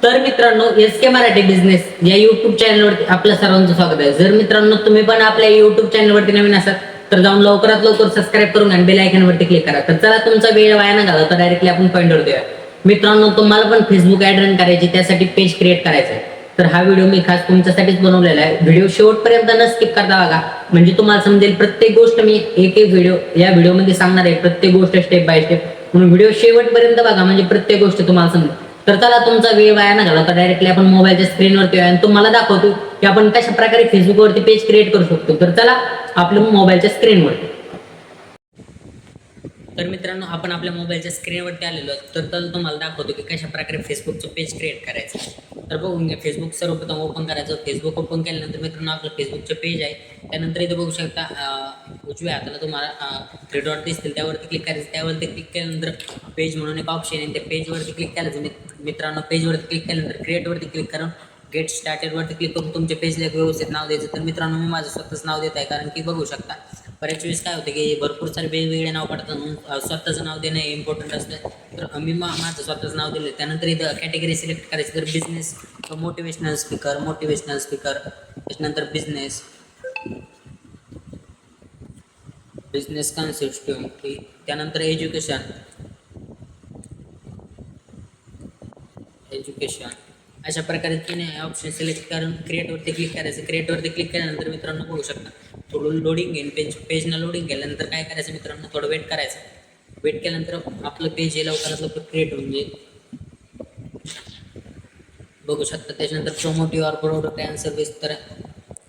तर मित्रांनो, एस के मराठी बिझनेस या युट्यूब चॅनलवरती आपल्या सर्वांचं स्वागत आहे. जर मित्रांनो तुम्ही पण आपल्या युट्यूब चॅनलवरती नवीन असाल तर जाऊन लवकरात लवकर सबस्क्राईब करून आणि बेल आयकॉनवरती क्लिक करा. तर चला, तुमचा वेळ वाया न घालवता डायरेक्टली आपण पॉईंटवर देऊया. मित्रांनो, तुम्हाला पण फेसबुक ऍड रन करायची, त्यासाठी पेज क्रिएट करायचं आहे. तर हा व्हिडिओ मी खास तुमच्यासाठीच बनवलेला आहे. व्हिडिओ शेवटपर्यंत न स्किप करता बघा, म्हणजे तुम्हाला समजेल प्रत्येक गोष्ट. मी एक एक व्हिडिओ या व्हिडिओमध्ये सांगणार आहे, प्रत्येक गोष्ट स्टेप बाय स्टेप. म्हणून व्हिडिओ शेवटपर्यंत बघा, म्हणजे प्रत्येक गोष्ट तुम्हाला समजेल. तर चला, तुमचा वेळ वाया न घालवता डायरेक्टली आपण मोबाईलच्या स्क्रीनवरती आणि तुम्हाला दाखवतो की आपण कशा प्रकारे फेसबुकवरती पेज क्रिएट करू शकतो. तर चला, आपल्या मोबाईलच्या स्क्रीनवरती. तर मित्रांनो, आपण आपल्या मोबाईलच्या स्क्रीनवरती आलेलो तर तुम्हाला दाखवतो की कशा प्रकारे फेसबुकचं पेज क्रिएट करायचं. तर बघून घ्या, फेसबुक सर्वप्रथम ओपन करायचं. फेसबुक ओपन केल्यानंतर मित्रांनो आपलं फेसबुकचं पेज आहे. त्यानंतर इथं बघू शकता, उजव्या हाताला तुम्हाला 3 डॉट दिसतील, त्यावरती क्लिक करायचं. त्यावरती क्लिक केल्यानंतर पेज म्हणून एक ऑप्शन आहे, त्या पेजवरती क्लिक करायचं. मित्रांनो, पेजवरती क्लिक केल्यानंतर क्रिएटवरती क्लिक करून गेट स्टार्टेडवरती क्लिक करून तुमच्या पेजला एक व्यवस्थित नाव द्यायचं. तर मित्रांनो, मी माझं स्वतःच नाव देत आहे, कारण की बघू शकता बऱ्याच वेळेस काय होतं की भरपूर सारे वेगवेगळे नाव पडतात, म्हणून स्वतःचं नाव देणं इम्पॉर्टंट असतं. तर मी माझं स्वतःचं नाव दिलं. त्यानंतर इथं कॅटेगरी सिलेक्ट करायची. तर बिझनेस, मोटिवेशनल स्पीकर, त्याच्यानंतर बिझनेस कन्सिस्टंट, त्यानंतर एज्युकेशन अशा प्रकारे तुम्ही ऑप्शन सिलेक्ट करून क्रिएटवरती क्लिक करायचं. क्रिएटवरती क्लिक केल्यानंतर मित्रांनो बघू शकता थोडं लोडिंग घेईन. पेजनं लोडिंग केल्यानंतर काय करायचं मित्रांनो, थोडं वेट करायचं. वेट केल्यानंतर आपलं पेज हे लवकरात लवकर क्रिएट होऊन जाईल. बघू शकता. त्याच्यानंतर promote your product and service, तर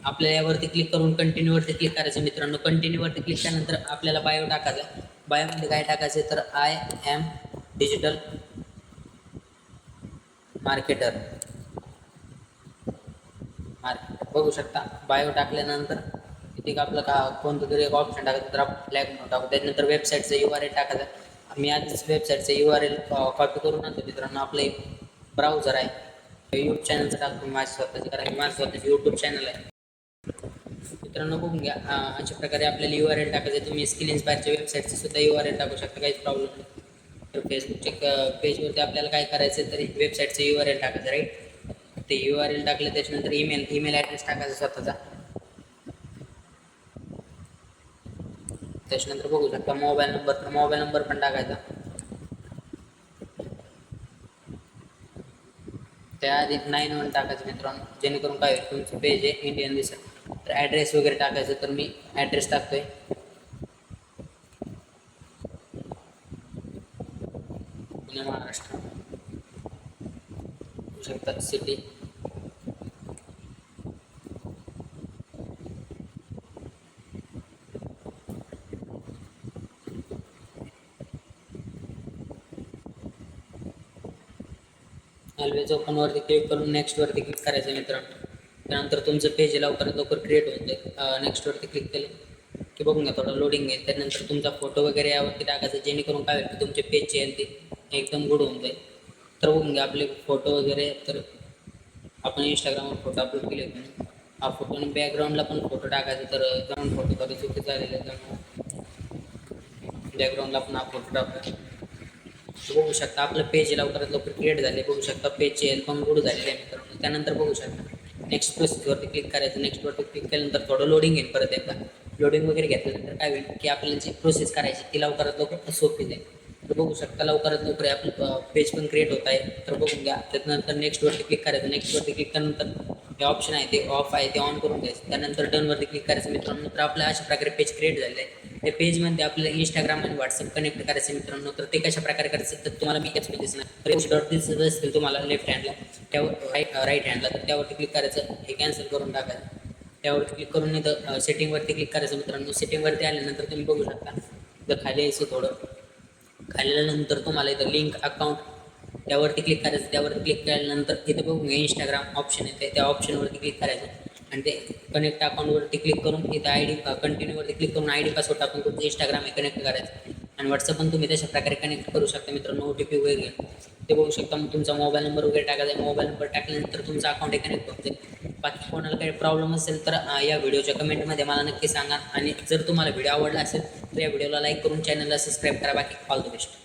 आपल्याला यावरती क्लिक करून कंटिन्यूवरती क्लिक करायचं. मित्रांनो, कंटिन्यूवरती क्लिक केल्यानंतर आपल्याला बायो टाकायचं. बायोमध्ये काय टाकायचं, तर आय एम डिजिटल मार्केटर. बघू शकता. बायो टाकल्यानंतर तिथे आपलं कोणतं तरी एक ऑप्शन टाकायचं, तर आपण फ्लॅग म्हणून टाकू. त्याच्यानंतर वेबसाईटचं URL टाकायचं. मी आधीच वेबसाईटचं URL कॉपी करून आणतो. मित्रांनो, आपलं एक ब्राउझर आहे, यूट्यूब चॅनलचं टाकतो माझ्या स्वतःची, कारण माझं स्वतःचं यूट्यूब चॅनल आहे. मित्रांनो बघून घ्या, अशा प्रकारे आपल्याला URL टाकायचं. तुम्ही स्किल इन्स्पायरच्या वेबसाईटचं सुद्धा URL टाकू शकता, काहीच प्रॉब्लेम नाही. तर फेसबुकच्या पेजवरती आपल्याला काय करायचं, तर वेबसाईटचं URL टाकायचं, राईट. ते URL टाकलं. त्याच्यानंतर ईमेल ॲड्रेस टाकायचा स्वतःचा. त्याच्यानंतर बघू शकता मोबाईल नंबर, तर मोबाईल नंबर पण टाकायचा. त्याआधी 91 टाकायचं मित्रांनो, जेणेकरून काय होईल, तुमचं पेज आहे इंडियन दिसेल. तर ॲड्रेस वगैरे टाकायचं. तर मी ॲड्रेस टाकतोय पुणे, महाराष्ट्र. बघू शकता सिटी. ऑलवेज ओपनवरती क्लिक करून नेक्स्टवरती क्लिक करायचं मित्रांनो. त्यानंतर तुमचं पेज लवकरात लवकर क्रिएट होऊन जाईल. नेक्स्टवरती क्लिक केलं की बघून घ्या, थोडं लोडिंग आहे. त्यानंतर तुमचा फोटो वगैरे यावरती टाकायचं, जेणेकरून काय होईल, तुमचे पेजचे आहे ते एकदम गुड होऊन जाईल. तर बघून घ्या आपले फोटो वगैरे. तर आपण इंस्टाग्रामवर फोटो अपलोड केले होते, हा फोटो आणि बॅकग्राऊंडला पण फोटो टाकायचा. तर जाऊन फोटो कधी चुकीचं झालेलं आहे, त्यामुळे बॅकग्राऊंडला पण हा फोटो टाकतो. बघू शकता आपलं पेज लवकरात लवकर क्रिएट झाले. बघू शकता पेजचे हेल्प पण गुड झालेले आहे मित्रांनो. त्यानंतर बघू शकता नेक्स्ट प्रोसेसवरती क्लिक करायचं. नेक्स्टवरती क्लिक केल्यानंतर थोडं लोडिंग येईल. परत एकदा लोडिंग वगैरे घेतल्यानंतर काय होईल की आपल्याला जी प्रोसेस करायची ती लवकरात लवकर सोपी जाईल. तर बघू शकता लवकरात लवकर आपलं पेज पण क्रिएट होत आहे. तर बघून घ्या. त्यानंतर नेक्स्टवरती क्लिक करायचं. नेक्स्टवरती क्लिक केल्यानंतर हे ऑप्शन आहे ते ऑफ आहे, ते ऑन करून घ्यायचं. त्यानंतर डनवरती क्लिक करायचं मित्रांनो. तर आपल्या अशा प्रकारे पेज क्रिएट झालेलं आहे. त्या पेजमध्ये आपल्याला इंस्टाग्राम आणि व्हॉट्सअप कनेक्ट करायचं मित्रांनो. तर ते कशा प्रकारे करायचं, तर तुम्हाला मी याच दिसणार. तर डॉट दिसत असतील तुम्हाला लेफ्ट हँडला, त्यावर राईट हँडला, तर त्यावरती क्लिक करायचं. हे कॅन्सल करून टाकायचं. त्यावरती क्लिक करून इथं सेटिंगवरती क्लिक करायचं मित्रांनो. सेटिंगवरती आल्यानंतर तुम्ही बघू शकता इथं खाली यायचं. थोडं खाली आल्यानंतर तुम्हाला इथं लिंक अकाउंट त्यावरती क्लिक करायचं. त्यावरती क्लिक केल्यानंतर इथं बघून इंस्टाग्राम ऑप्शन येते, त्या ऑप्शनवरती क्लिक करायचं आणि ते कनेक्ट अकाउंटवरती क्लिक करून इथं ID कंटिन्यूवरती क्लिक करून ID पासवर्ड टाकून तुमचं इंस्टाग्राम हे कनेक्ट करायचं. आणि व्हॉट्सअप पण तुम्ही तशा प्रकारे कनेक्ट करू शकता मित्रांनो. OTP वगैरे ते बघू शकता. मग तुमचा मोबाईल नंबर वगैरे टाकायचा. मोबाईल नंबर टाकल्यानंतर तुमचं अकाउंट हे कनेक्ट होते. बाकी कोणाला काही प्रॉब्लेम असेल तर या व्हिडिओच्या कमेंटमध्ये मला नक्की सांगा. आणि जर तुम्हाला व्हिडिओ आवडला असेल तर या व्हिडिओला लाईक करून चॅनलला सबस्क्राईब करा. बाकी ऑल द बेस्ट.